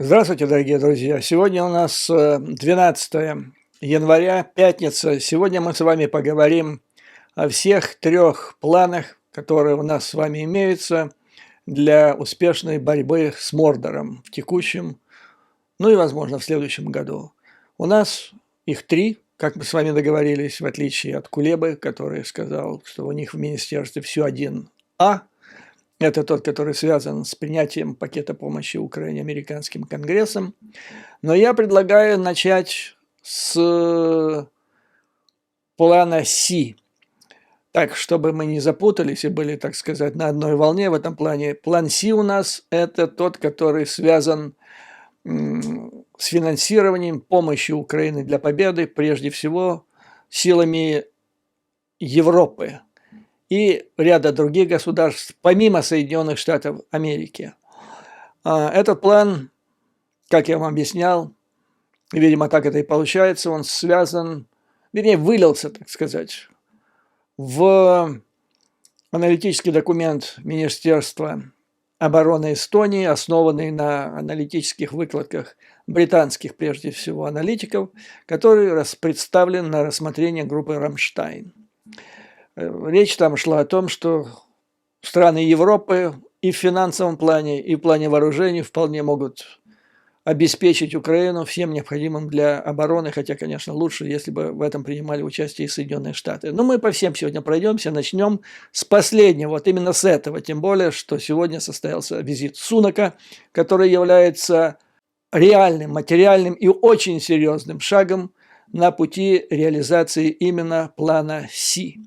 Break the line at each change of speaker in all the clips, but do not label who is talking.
Здравствуйте, дорогие друзья! Сегодня у нас 12 января, пятница. Сегодня мы с вами поговорим о всех трех планах, которые у нас с вами имеются для успешной борьбы с Мордором в текущем, ну и, возможно, в следующем году. У нас их три, как мы с вами договорились, в отличие от Кулебы, который сказал, что у них в министерстве все один А. Это тот, который связан с принятием пакета помощи Украине американским конгрессом. Но я предлагаю начать с плана Си. Так, чтобы мы не запутались и были, так сказать, на одной волне в этом плане. План Си у нас – это тот, который связан с финансированием помощи Украины для победы, прежде всего, силами Европы и ряда других государств, помимо Соединенных Штатов Америки. Этот план, как я вам объяснял, видимо, так это и получается, он связан, вернее, вылился, так сказать, в аналитический документ Министерства обороны Эстонии, основанный на аналитических выкладках британских, прежде всего, аналитиков, который представлен на рассмотрение группы «Рамштайн». Речь там шла о том, что страны Европы и в финансовом плане, и в плане вооружений вполне могут обеспечить Украину всем необходимым для обороны, хотя, конечно, лучше, если бы в этом принимали участие и Соединенные Штаты. Но мы по всем сегодня пройдемся, начнем с последнего, вот именно с этого, тем более, что сегодня состоялся визит Сунака, который является реальным, материальным и очень серьезным шагом на пути реализации именно плана Си.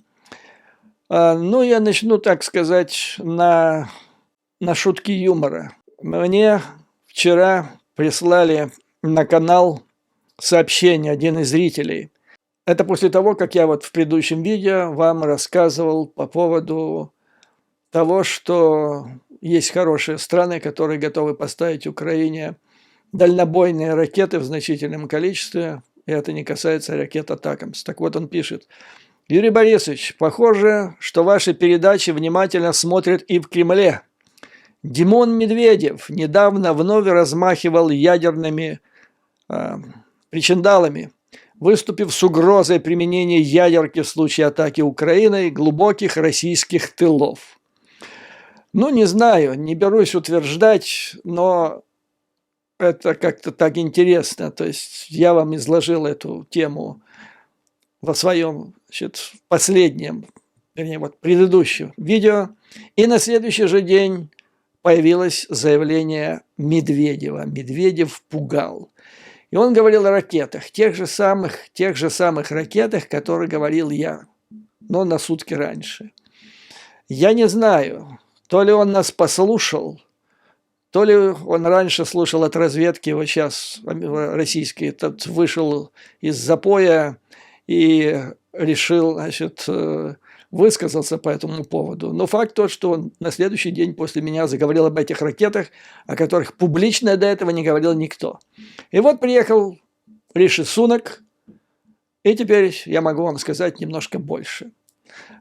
Ну, я начну, так сказать, на шутки юмора. Мне вчера прислали на канал сообщение один из зрителей. Это после того, как я вот в предыдущем видео вам рассказывал по поводу того, что есть хорошие страны, которые готовы поставить Украине дальнобойные ракеты в значительном количестве, и это не касается ракет «Атакамс». Так вот, он пишет: Юрий Борисович, похоже, что ваши передачи внимательно смотрят и в Кремле. Димон Медведев недавно вновь размахивал ядерными причиндалами, выступив с угрозой применения ядерки в случае атаки Украиной глубоких российских тылов. Ну, не знаю, не берусь утверждать, но это как-то так интересно. То есть я вам изложил эту тему во своем, значит, последнем, вернее, вот предыдущем видео, и на следующий же день появилось заявление Медведева. Медведев пугал. И он говорил о ракетах, тех же самых ракетах, которые говорил я, но на сутки раньше. Я не знаю, то ли он нас послушал, то ли он раньше слушал от разведки, вот сейчас российский, тот вышел из запоя и решил, значит, высказаться по этому поводу. Но факт тот, что он на следующий день после меня заговорил об этих ракетах, о которых публично до этого не говорил никто. И вот приехал Риши Сунак, и теперь я могу вам сказать немножко больше.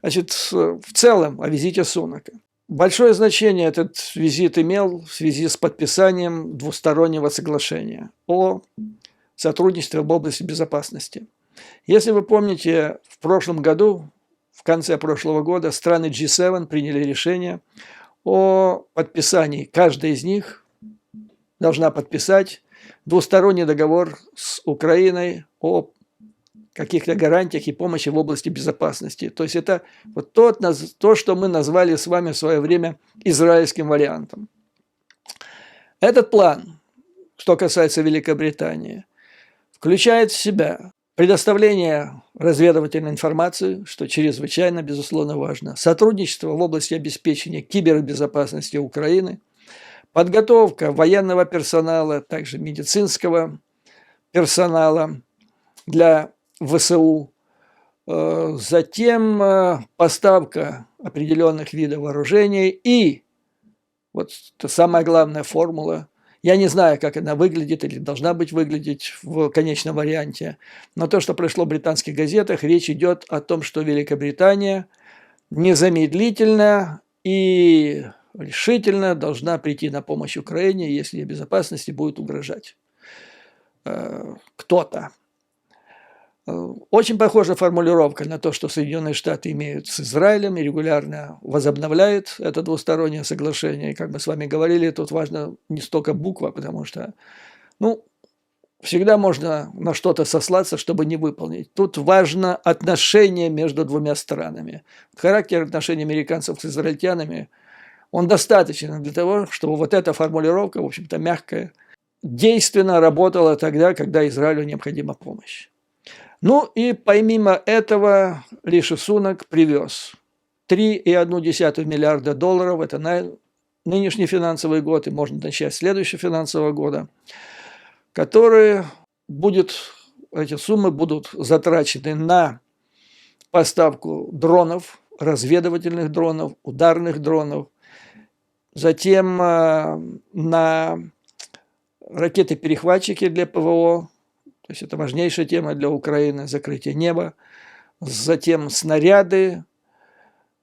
Значит, в целом о визите Сунака. Большое значение этот визит имел в связи с подписанием двустороннего соглашения о сотрудничестве в области безопасности. Если вы помните, в прошлом году, в конце прошлого года, страны G7 приняли решение о подписании. Каждая из них должна подписать двусторонний договор с Украиной о каких-то гарантиях и помощи в области безопасности. То есть это вот то, что мы назвали с вами в свое время израильским вариантом. Этот план, что касается Великобритании, включает в себя предоставление разведывательной информации, что чрезвычайно, безусловно, важно, сотрудничество в области обеспечения кибербезопасности Украины, подготовка военного персонала, также медицинского персонала для ВСУ, затем поставка определенных видов вооружений и, вот это самая главная формула, я не знаю, как она выглядит или должна быть выглядеть в конечном варианте, но то, что пришло в британских газетах, речь идет о том, что Великобритания незамедлительно и решительно должна прийти на помощь Украине, если ей безопасности будет угрожать кто-то. Очень похожа формулировка на то, что Соединенные Штаты имеют с Израилем и регулярно возобновляют это двустороннее соглашение. И как мы с вами говорили, тут важно не столько буква, потому что, всегда можно на что-то сослаться, чтобы не выполнить. Тут важно отношение между двумя странами. Характер отношений американцев с израильтянами, он достаточен для того, чтобы вот эта формулировка, в общем-то, мягкая, действенно работала тогда, когда Израилю необходима помощь. И помимо этого Риши Сунак привез $3,1 миллиарда, это на нынешний финансовый год и можно начать с следующего финансового года, эти суммы будут затрачены на поставку дронов, разведывательных дронов, ударных дронов, затем на ракеты-перехватчики для ПВО, то есть это важнейшая тема для Украины, закрытие неба, затем снаряды,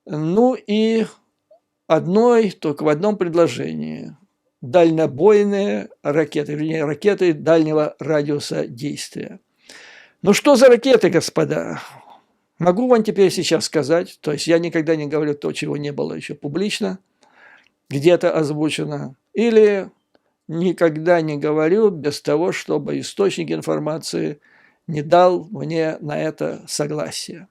и только в одном предложении – дальнобойные ракеты, вернее, ракеты дальнего радиуса действия. Что за ракеты, господа? Могу вам теперь сейчас сказать, то есть я никогда не говорю то, чего не было еще публично, где-то озвучено, или никогда не говорю без того, чтобы источник информации не дал мне на это согласие.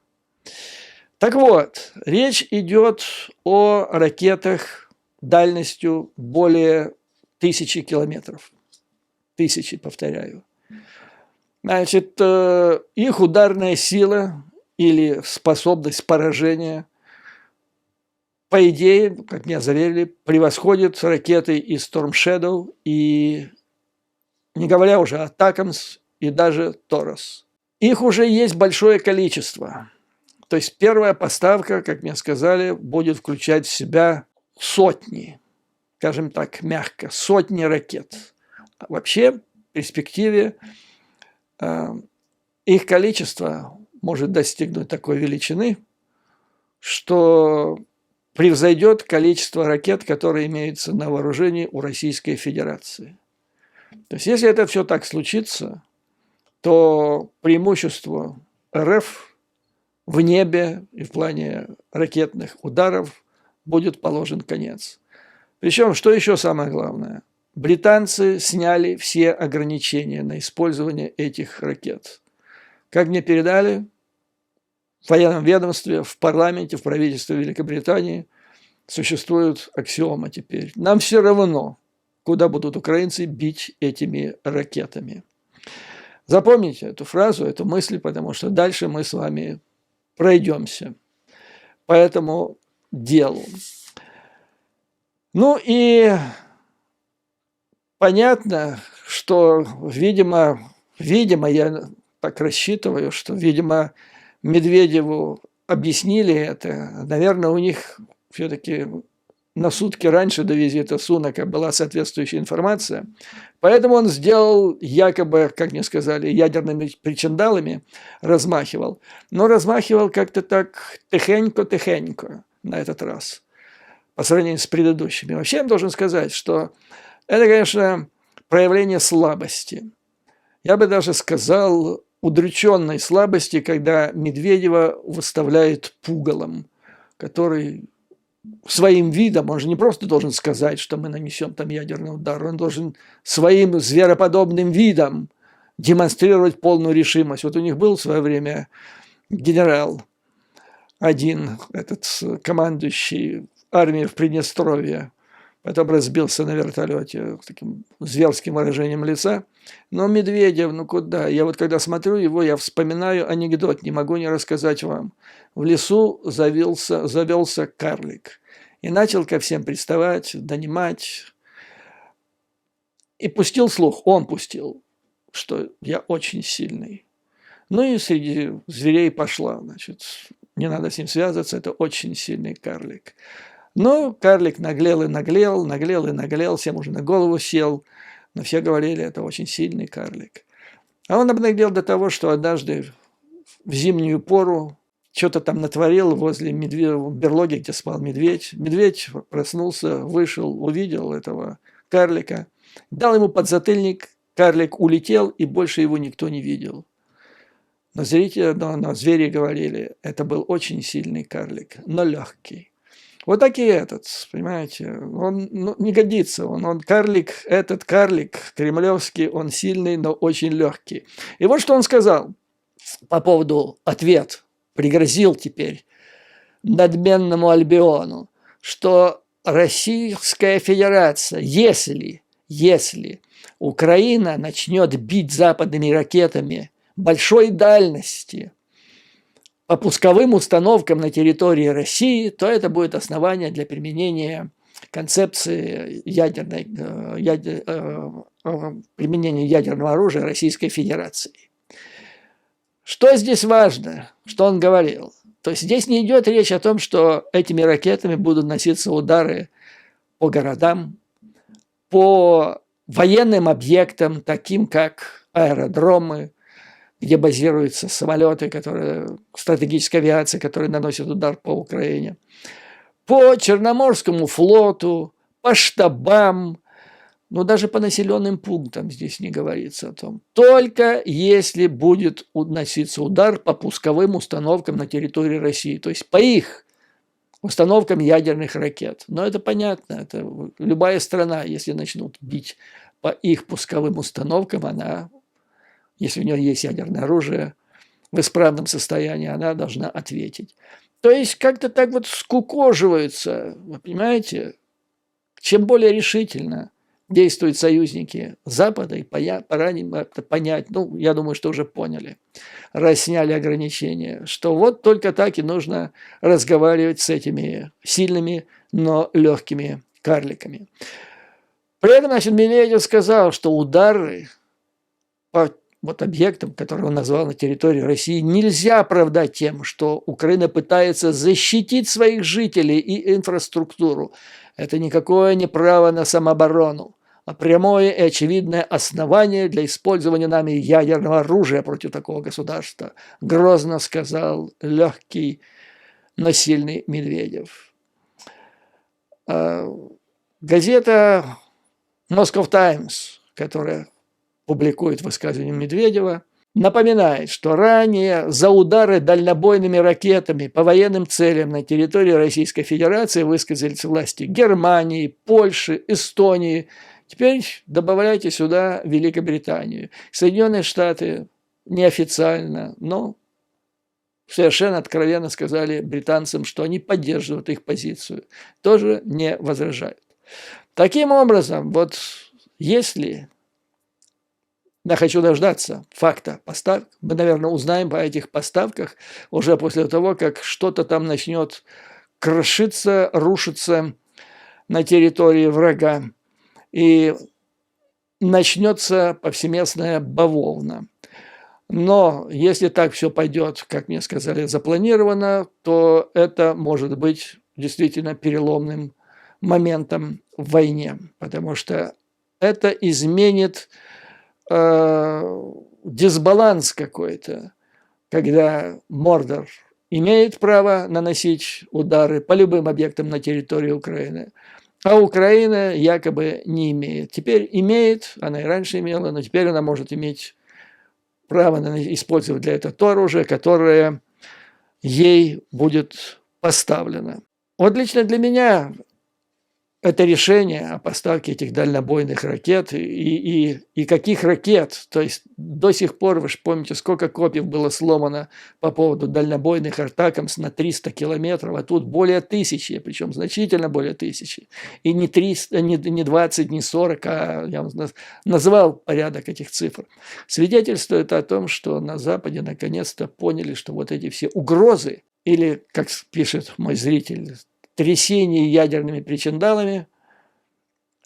Так вот, речь идет о ракетах дальностью более 1000 километров. 1000, повторяю. Значит, их ударная сила или способность поражения, по идее, как меня заверили, превосходит ракеты из Storm Shadow, и не говоря уже о Атакамс и даже Торос. Их уже есть большое количество. То есть первая поставка, как мне сказали, будет включать в себя сотни, скажем так, мягко, сотни ракет. Вообще, в перспективе их количество может достигнуть такой величины, что превзойдет количество ракет, которые имеются на вооружении у Российской Федерации. То есть, если это все так случится, то преимущество РФ в небе и в плане ракетных ударов будет положен конец. Причем, что еще самое главное, британцы сняли все ограничения на использование этих ракет. Как мне передали, в военном ведомстве, в парламенте, в правительстве Великобритании существует аксиома теперь. Нам все равно, куда будут украинцы бить этими ракетами. Запомните эту фразу, эту мысль, потому что дальше мы с вами пройдемся по этому делу. И понятно, что, видимо, я так рассчитываю, что, видимо, Медведеву объяснили это. Наверное, у них все-таки на сутки раньше до визита Сунака была соответствующая информация. Поэтому он сделал якобы, как мне сказали, ядерными причиндалами, размахивал. Но размахивал как-то так тихенько на этот раз, по сравнению с предыдущими. Вообще я должен сказать, что это, конечно, проявление слабости. Я бы даже сказал, удрученной слабости, когда Медведева выставляет пугалом, который своим видом, он же не просто должен сказать, что мы нанесем там ядерный удар, он должен своим звероподобным видом демонстрировать полную решимость. Вот у них был в свое время генерал один, этот командующий армией в Приднестровье, потом разбился на вертолете с таким зверским выражением лица. Но Медведев, куда? Я вот когда смотрю его, я вспоминаю анекдот, не могу не рассказать вам. В лесу завелся карлик и начал ко всем приставать, донимать. И пустил слух, он пустил, что я очень сильный. И среди зверей пошла, не надо с ним связываться, это очень сильный карлик. Но карлик наглел, всем уже на голову сел, но все говорили, это очень сильный карлик. А он обнаглел до того, что однажды в зимнюю пору что-то там натворил возле берлоги, где спал медведь. Медведь проснулся, вышел, увидел этого карлика, дал ему подзатыльник, карлик улетел, и больше его никто не видел. Но звери говорили, это был очень сильный карлик, но легкий. Вот так и этот, понимаете, он не годится, он карлик, этот карлик кремлевский, он сильный, но очень легкий. И вот что он сказал по поводу ответ, пригрозил теперь надменному Альбиону, что Российская Федерация, если Украина начнет бить западными ракетами большой дальности по пусковым установкам на территории России, то это будет основание для применения концепции применения ядерного оружия Российской Федерации. Что здесь важно, что он говорил? То есть здесь не идет речь о том, что этими ракетами будут носиться удары по городам, по военным объектам, таким как аэродромы, где базируются самолеты, стратегическая авиация, которые наносят удар по Украине, по Черноморскому флоту, по штабам, но даже по населенным пунктам здесь не говорится о том. Только если будет наноситься удар по пусковым установкам на территории России, то есть по их установкам ядерных ракет. Но это понятно, это любая страна, если начнут бить по их пусковым установкам, она, если у нее есть ядерное оружие в исправном состоянии, она должна ответить. То есть как-то так вот скукоживаются, вы понимаете, чем более решительно действуют союзники Запада, и пора это понять, я думаю, что уже поняли, раз сняли ограничения, что вот только так и нужно разговаривать с этими сильными, но легкими карликами. При этом, Медведев сказал, что удары по объектам, которые он назвал на территории России, нельзя оправдать тем, что Украина пытается защитить своих жителей и инфраструктуру. Это никакое не право на самооборону, а прямое и очевидное основание для использования нами ядерного оружия против такого государства, грозно сказал легкий, но сильный Медведев. Газета Moscow Times, которая публикует высказывание Медведева, напоминает, что ранее за удары дальнобойными ракетами по военным целям на территории Российской Федерации высказались власти Германии, Польши, Эстонии. Теперь добавляйте сюда Великобританию. Соединенные Штаты неофициально, но совершенно откровенно сказали британцам, что они поддерживают их позицию, тоже не возражают. Таким образом, вот если я хочу дождаться факта поставок, мы, наверное, узнаем по этих поставках уже после того, как что-то там начнет крошиться, рушиться на территории врага, и начнется повсеместная бавовна. Но если так все пойдет, как мне сказали, запланировано, то это может быть действительно переломным моментом в войне, потому что это изменит дисбаланс какой-то, когда Мордор имеет право наносить удары по любым объектам на территории Украины, а Украина якобы не имеет. Теперь имеет, она и раньше имела, но теперь она может иметь право использовать для этого то оружие, которое ей будет поставлено. Вот лично для меня это решение о поставке этих дальнобойных ракет и каких ракет, то есть до сих пор, вы же помните, сколько копий было сломано по поводу дальнобойных атакамс на 300 километров, а тут более 1000, причем значительно более 1000. И не 300, не 20, не 40, а я назвал порядок этих цифр. Свидетельствует о том, что на Западе наконец-то поняли, что вот эти все угрозы, или, как пишет мой зритель, трясение ядерными причиндалами,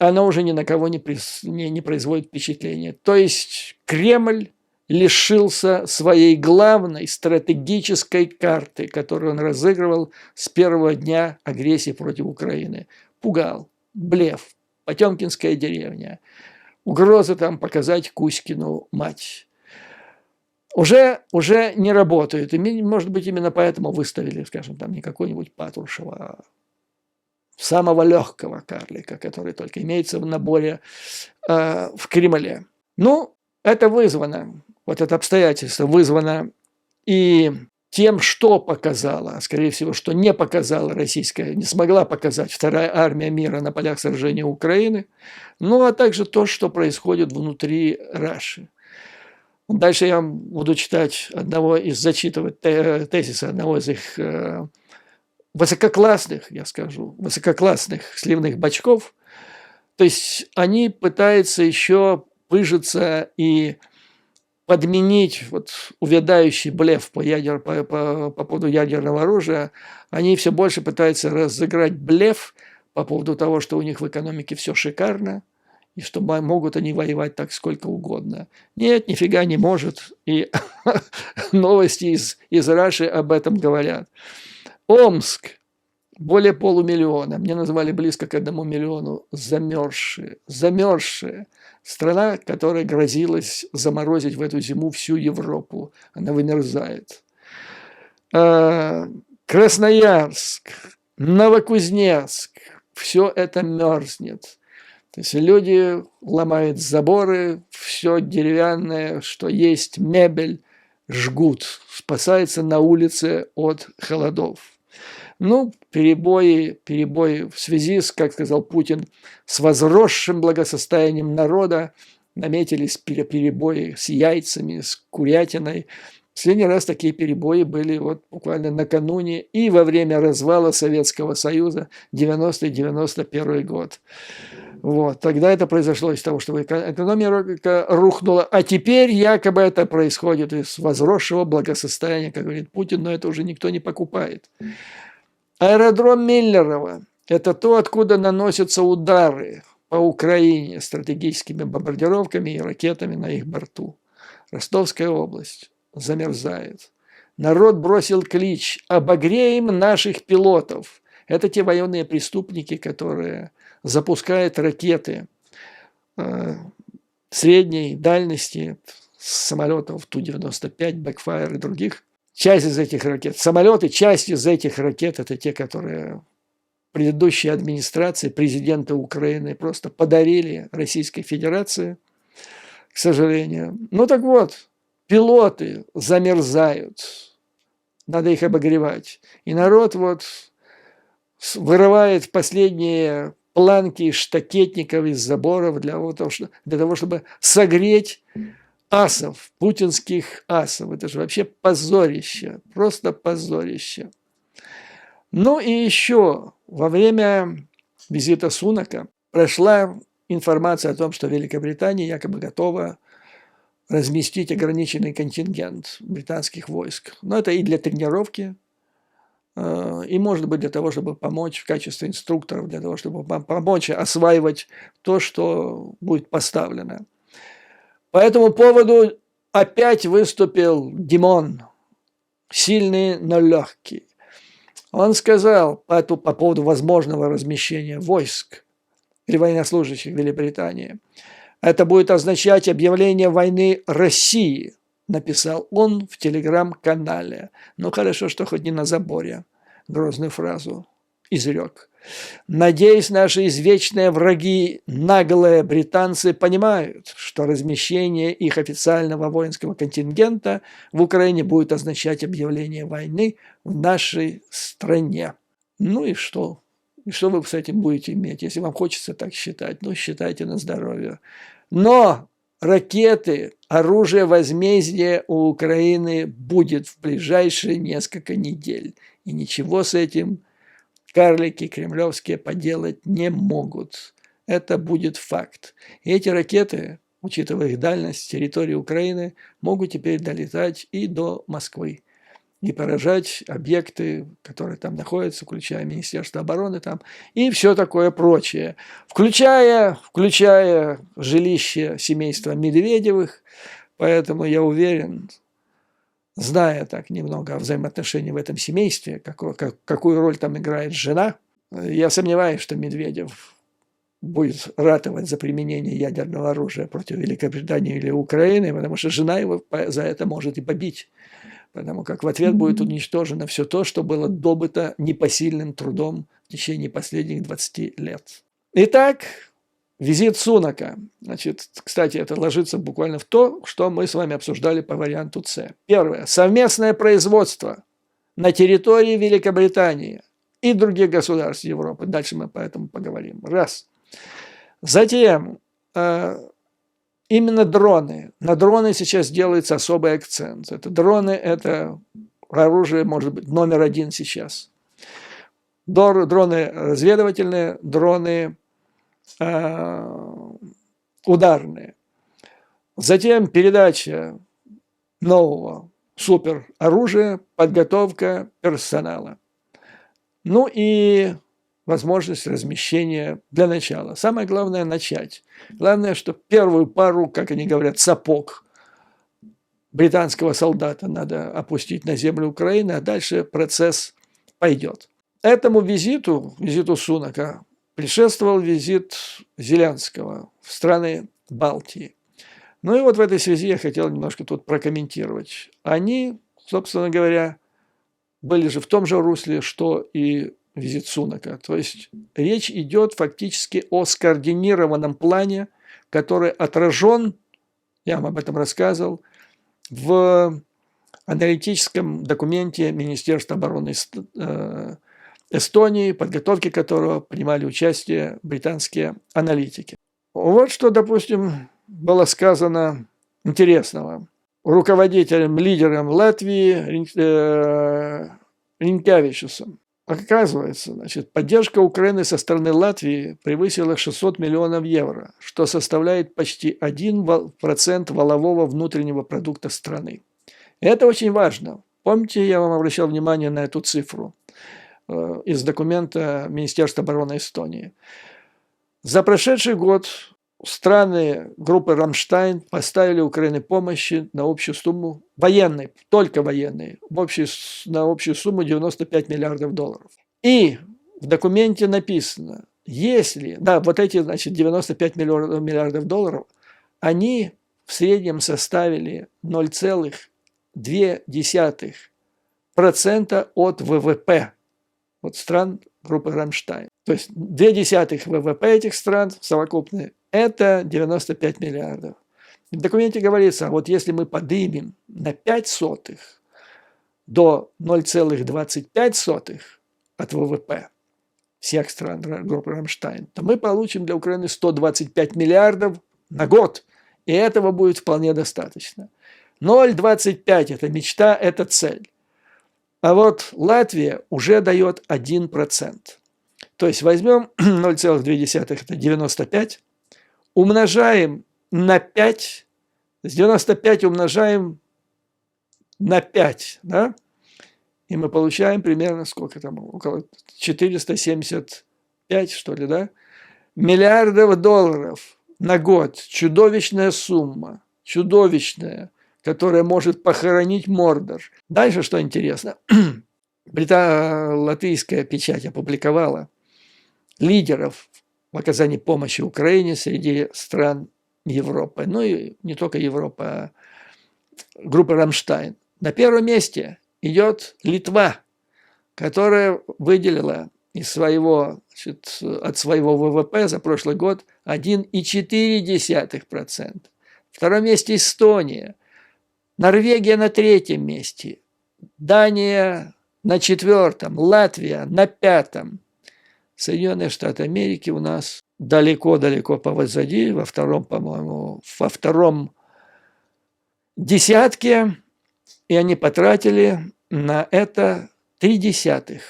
оно уже ни на кого не производит впечатления. То есть Кремль лишился своей главной стратегической карты, которую он разыгрывал с первого дня агрессии против Украины. Пугал, блеф, Потемкинская деревня, угроза там показать Кузькину мать. уже не работают. И, может быть, именно поэтому выставили, скажем, там не какой-нибудь Патрушева, а самого легкого карлика, который только имеется в наборе в Кремле. Ну, это вызвано, вот это обстоятельство вызвано и тем, что показала, скорее всего, что не показала российская, не смогла показать вторая армия мира на полях сражения Украины, ну, а также то, что происходит внутри Раши. Дальше я вам буду зачитывать тезисы одного из их высококлассных, я скажу, высококлассных сливных бачков. То есть они пытаются еще пыжиться и подменить вот увядающий блеф по поводу ядерного оружия. Они все больше пытаются разыграть блеф по поводу того, что у них в экономике все шикарно, и что могут они воевать так сколько угодно. Нет, нифига не может. И новости из Раши об этом говорят. Омск. Более полумиллиона. Мне назвали близко к 1 миллиону замерзшие. Замерзшие. Страна, которая грозилась заморозить в эту зиму всю Европу. Она вымерзает. Красноярск, Новокузнецк. Все это мерзнет. То есть люди ломают заборы, все деревянное, что есть, мебель, жгут. Спасаются на улице от холодов. Ну, перебои в связи с, как сказал Путин, с возросшим благосостоянием народа, наметились перебои с яйцами, с курятиной. Последний раз такие перебои были вот буквально накануне и во время развала Советского Союза 90-91 год. Вот. Тогда это произошло из того, что экономика рухнула, а теперь якобы это происходит из возросшего благосостояния, как говорит Путин, но это уже никто не покупает. Аэродром Миллерово – это то, откуда наносятся удары по Украине стратегическими бомбардировками и ракетами на их борту. Ростовская область замерзает. Народ бросил клич «Обогреем наших пилотов». Это те военные преступники, которые запускают ракеты средней дальности с самолетов Ту-95, Бэкфайр и других. Часть из этих ракет, самолеты, часть из этих ракет – это те, которые предыдущие администрации, президенты Украины просто подарили Российской Федерации, к сожалению. Ну так вот, пилоты замерзают, надо их обогревать. И народ вот вырывает последние планки штакетников из заборов для того, чтобы согреть асов, путинских асов. Это же вообще позорище, просто позорище. Ну и еще во время визита Сунака прошла информация о том, что Великобритания якобы готова разместить ограниченный контингент британских войск. Но это и для тренировки, и, может быть, для того, чтобы помочь в качестве инструкторов, для того, чтобы помочь осваивать то, что будет поставлено. По этому поводу опять выступил Димон, сильный, но легкий. Он сказал по поводу возможного размещения войск или военнослужащих Великобритании. Это будет означать объявление войны России, написал он в телеграм-канале. Ну, хорошо, что хоть не на заборе грозную фразу изрек. Надеюсь, наши извечные враги, наглые британцы, понимают, что размещение их официального воинского контингента в Украине будет означать объявление войны в нашей стране. Ну и что? И что вы с этим будете иметь, если вам хочется так считать? Ну, считайте на здоровье. Но ракеты, оружие возмездия у Украины будет в ближайшие несколько недель. И ничего с этим карлики кремлевские поделать не могут. Это будет факт. И эти ракеты, учитывая их дальность территории Украины, могут теперь долетать и до Москвы. И поражать объекты, которые там находятся, включая Министерство обороны там, и все такое прочее. Включая жилище семейства Медведевых. Поэтому я уверен, зная так немного о взаимоотношении в этом семействе, какую роль там играет жена, я сомневаюсь, что Медведев будет ратовать за применение ядерного оружия против Великобритании или Украины, потому что жена его за это может и побить, потому как в ответ будет уничтожено все то, что было добыто непосильным трудом в течение последних 20 лет. Итак, визит Сунака. Значит, кстати, это ложится буквально в то, что мы с вами обсуждали по варианту С. Первое. Совместное производство на территории Великобритании и других государств Европы. Дальше мы по этому поговорим. Раз. Затем, именно дроны. На дроны сейчас делается особый акцент. Это дроны, это оружие, может быть, номер один сейчас. Дроны разведывательные, дроны ударные. Затем передача нового супероружия, подготовка персонала. Ну и возможность размещения для начала. Самое главное – начать. Главное, что первую пару, как они говорят, сапог британского солдата надо опустить на землю Украины, а дальше процесс пойдет. Этому визиту Сунака, предшествовал визит Зеленского в страны Балтии. Ну и вот в этой связи я хотел немножко тут прокомментировать. Они, собственно говоря, были же в том же русле, что и визит Сунака. То есть речь идет фактически о скоординированном плане, который отражен, я вам об этом рассказывал, в аналитическом документе Министерства обороны Эстонии, подготовке которого принимали участие британские аналитики. Вот что, допустим, было сказано интересного руководителем, лидером Латвии Ринкевичусом. Оказывается, значит, поддержка Украины со стороны Латвии превысила 600 миллионов евро, что составляет почти 1% валового внутреннего продукта страны. И это очень важно. Помните, я вам обращал внимание на эту цифру из документа Министерства обороны Эстонии. За прошедший год страны группы «Рамштайн» поставили Украине помощи на общую сумму, военной, только военной, на общую сумму 95 миллиардов долларов. И в документе написано, если, да, вот эти, значит, 95 миллиардов долларов, они в среднем составили 0,2% от ВВП от стран группы «Рамштайн». То есть 0,2% ВВП этих стран совокупные – это 95 миллиардов. В документе говорится, а вот если мы поднимем на 0,05 до 0,25 от ВВП всех стран группы «Рамштайн», то мы получим для Украины 125 миллиардов на год. И этого будет вполне достаточно. 0,25 – это мечта, это цель. А вот Латвия уже дает 1%. То есть возьмем 0,2 – это 95, умножаем на 5, с 95 умножаем на 5, да? И мы получаем примерно, сколько там, около 475, что ли, да? Миллиардов долларов на год. Чудовищная сумма, чудовищная, которая может похоронить Мордор. Дальше что интересно. Латвийская печать опубликовала лидеров в оказании помощи Украине среди стран Европы. Ну и не только Европы, а группы «Рамштайн». На первом месте идет Литва, которая выделила из своего, значит, от своего ВВП за прошлый год 1,4%. На втором месте Эстония. Норвегия на третьем месте. Дания на четвертом. Латвия на пятом. Соединенные Штаты Америки у нас далеко-далеко позади. Во втором, по-моему, во втором десятке. И они потратили на это 0,3.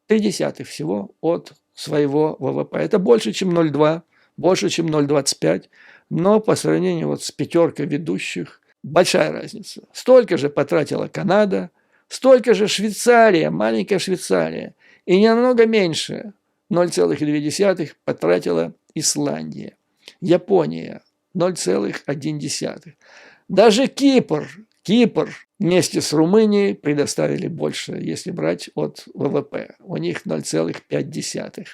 0,3 всего от своего ВВП. Это больше, чем 0,2, больше, чем 0,25. Но по сравнению вот с пятеркой ведущих, большая разница. Столько же потратила Канада, столько же Швейцария, маленькая Швейцария. И не намного меньше, 0,2 потратила Исландия. Япония 0,1. Даже Кипр вместе с Румынией предоставили больше, если брать от ВВП. У них 0,5.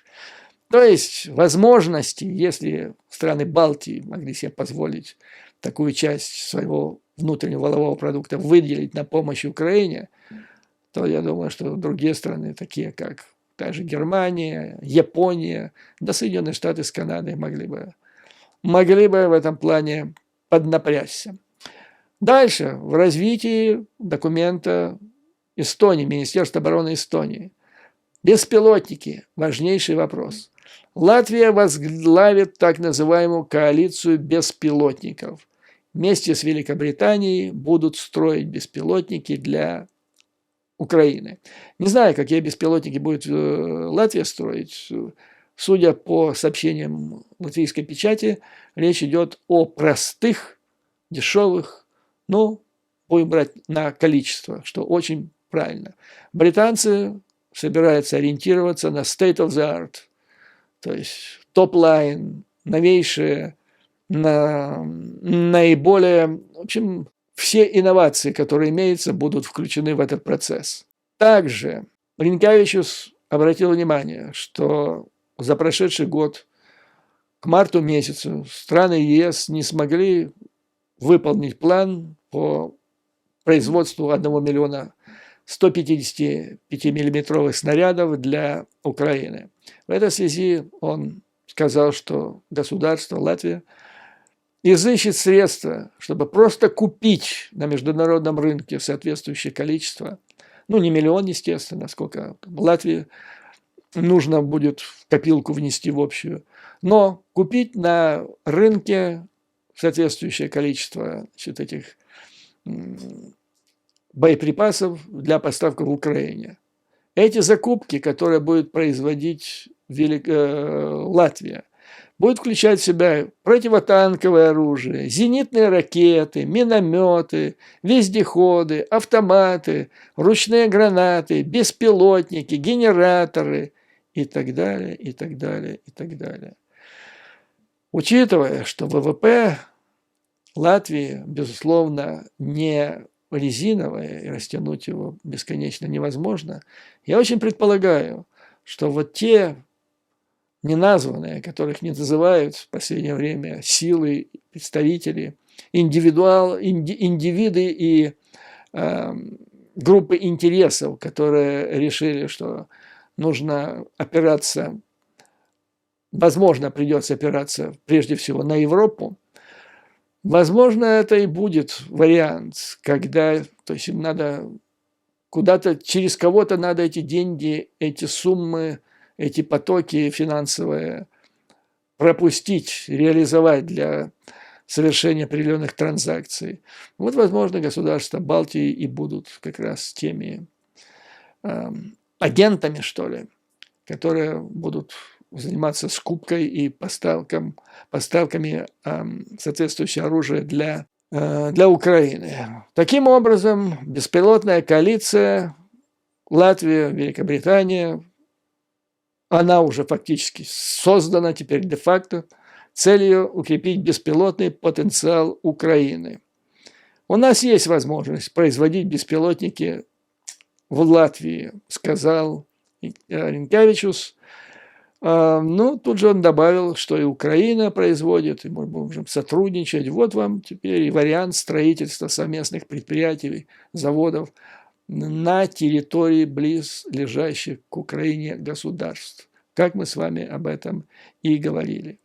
То есть возможности, если страны Балтии могли себе позволить такую часть своего внутреннего валового продукта выделить на помощь Украине, то я думаю, что другие страны, такие как та же Германия, Япония, да Соединенные Штаты с Канадой могли бы в этом плане поднапрячься. Дальше, в развитии документа Эстонии, Министерства обороны Эстонии. Беспилотники – важнейший вопрос. Латвия возглавит так называемую коалицию беспилотников. Вместе с Великобританией будут строить беспилотники для Украины. Не знаю, какие беспилотники будет Латвия строить. Судя по сообщениям латвийской печати, речь идет о простых, дешевых, ну, будем брать на количество, что очень правильно. Британцы собираются ориентироваться на state of the art, то есть топ-лайн, новейшие, наиболее, в общем, все инновации, которые имеются, будут включены в этот процесс. Также Ринкевичус обратил внимание, что за прошедший год к марту месяцу страны ЕС не смогли выполнить план по производству 1 миллиона 155-миллиметровых снарядов для Украины. В этой связи он сказал, что государство Латвия изыщет средства, чтобы просто купить на международном рынке соответствующее количество, ну не миллион, естественно, сколько Латвии нужно будет в копилку внести в общую, но купить на рынке соответствующее количество, значит, этих боеприпасов для поставки в Украине. Эти закупки, которые будет производить Латвия, будут включать в себя противотанковое оружие, зенитные ракеты, минометы, вездеходы, автоматы, ручные гранаты, беспилотники, генераторы и так далее, и так далее, и так далее. Учитывая, что ВВП Латвии, безусловно, не резиновое, и растянуть его бесконечно невозможно, я очень предполагаю, что вот те неназванные, которых не называют в последнее время силы, представители, индивиды и группы интересов, которые решили, что нужно опираться, возможно, придется опираться прежде всего на Европу. Возможно, это и будет вариант, когда, то есть им надо куда-то, через кого-то надо эти деньги, эти суммы, эти потоки финансовые пропустить, реализовать для совершения определенных транзакций. Вот, возможно, государства Балтии и будут как раз теми агентами, что ли, которые будут заниматься скупкой и поставками соответствующего оружия для Украины. Таким образом, беспилотная коалиция Латвия, Великобритания, она уже фактически создана теперь де-факто целью укрепить беспилотный потенциал Украины. У нас есть возможность производить беспилотники в Латвии, сказал Ринкевичус. Ну, тут же он добавил, что и Украина производит, и мы можем сотрудничать. Вот вам теперь и вариант строительства совместных предприятий, заводов на территории близлежащих к Украине государств, как мы с вами об этом и говорили.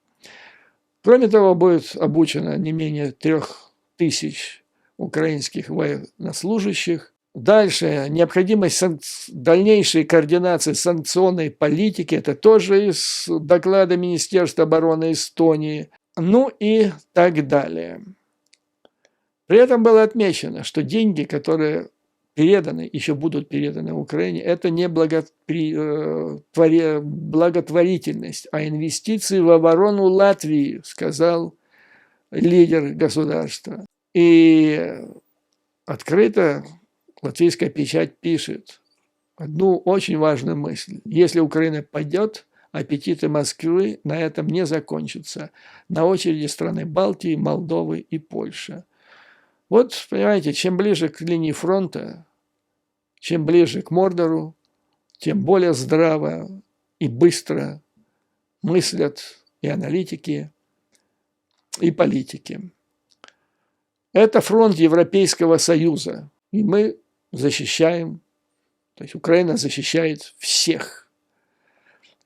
Кроме того, будет обучено не менее 3000 украинских военнослужащих. Дальше необходимость дальнейшей координации санкционной политики, это тоже из доклада Министерства обороны Эстонии, ну и так далее. При этом было отмечено, что деньги, которые переданы, еще будут переданы Украине, это не благотворительность, а инвестиции в оборону Латвии, сказал лидер государства. И открыто латвийская печать пишет одну очень важную мысль. Если Украина пойдет, аппетиты Москвы на этом не закончатся. На очереди страны Балтии, Молдовы и Польша. Вот, понимаете, чем ближе к линии фронта, чем ближе к Мордору, тем более здраво и быстро мыслят и аналитики, и политики. Это фронт Европейского Союза, и мы защищаем, то есть Украина защищает всех.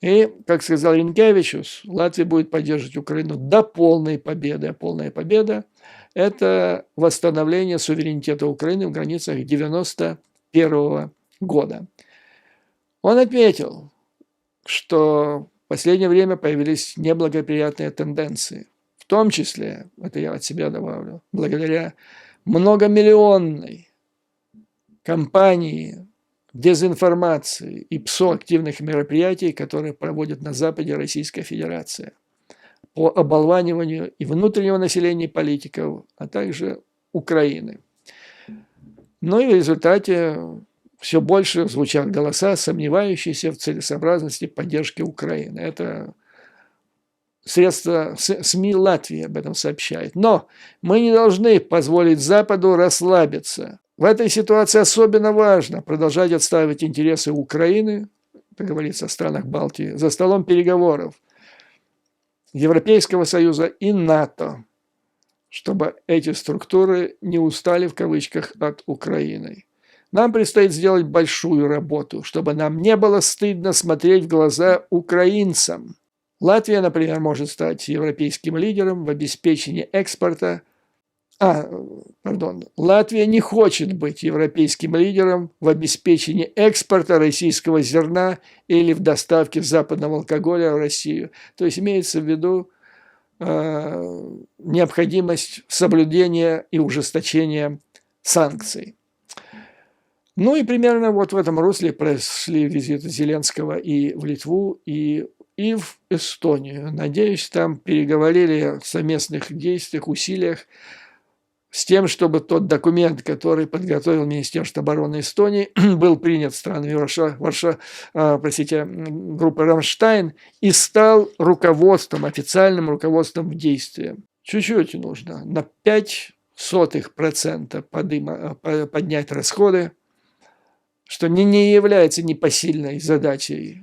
И, как сказал Ринкевичус, Латвия будет поддерживать Украину до полной победы. А полная победа – это восстановление суверенитета Украины в границах 1991 года. Он отметил, что в последнее время появились неблагоприятные тенденции. В том числе, это я от себя добавлю, благодаря многомиллионной кампании дезинформации и ПСО-активных мероприятий, которые проводит на Западе Российская Федерация по оболваниванию и внутреннего населения и политиков, а также Украины. Ну и в результате все больше звучат голоса, сомневающиеся в целесообразности поддержки Украины. Это средства СМИ Латвии об этом сообщают. Но мы не должны позволить Западу расслабиться. В этой ситуации особенно важно продолжать отстаивать интересы Украины, как говорится, о странах Балтии, за столом переговоров Европейского Союза и НАТО, чтобы эти структуры не устали, в кавычках, от Украины. Нам предстоит сделать большую работу, чтобы нам не было стыдно смотреть в глаза украинцам. Латвия, например, может стать европейским лидером в обеспечении экспорта. Латвия не хочет быть европейским лидером в обеспечении экспорта российского зерна или в доставке западного алкоголя в Россию. То есть имеется в виду необходимость соблюдения и ужесточения санкций. Ну и примерно вот в этом русле прошли визиты Зеленского и в Литву, и в Эстонию. Надеюсь, там переговорили о совместных действиях, усилиях с тем, чтобы тот документ, который подготовил Министерство обороны Эстонии, был принят странами группы «Рамштайн» и стал руководством, официальным руководством в действии. Чуть-чуть нужно, на 0,05% поднять расходы, что не является непосильной задачей,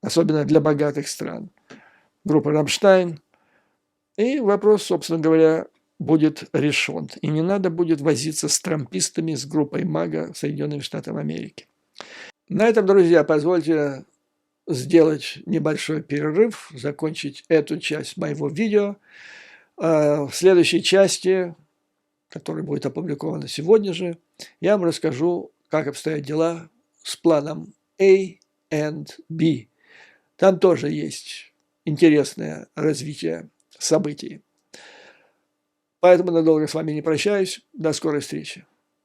особенно для богатых стран. Группа «Рамштайн». И вопрос, собственно говоря, будет решен. И не надо будет возиться с трампистами, с группой МАГА Соединенных Штатов Америки. На этом, друзья, позвольте сделать небольшой перерыв, закончить эту часть моего видео. В следующей части, которая будет опубликована сегодня же, я вам расскажу, как обстоят дела с планом A and B. Там тоже есть интересное развитие событий. Поэтому надолго с вами не прощаюсь. До скорой встречи.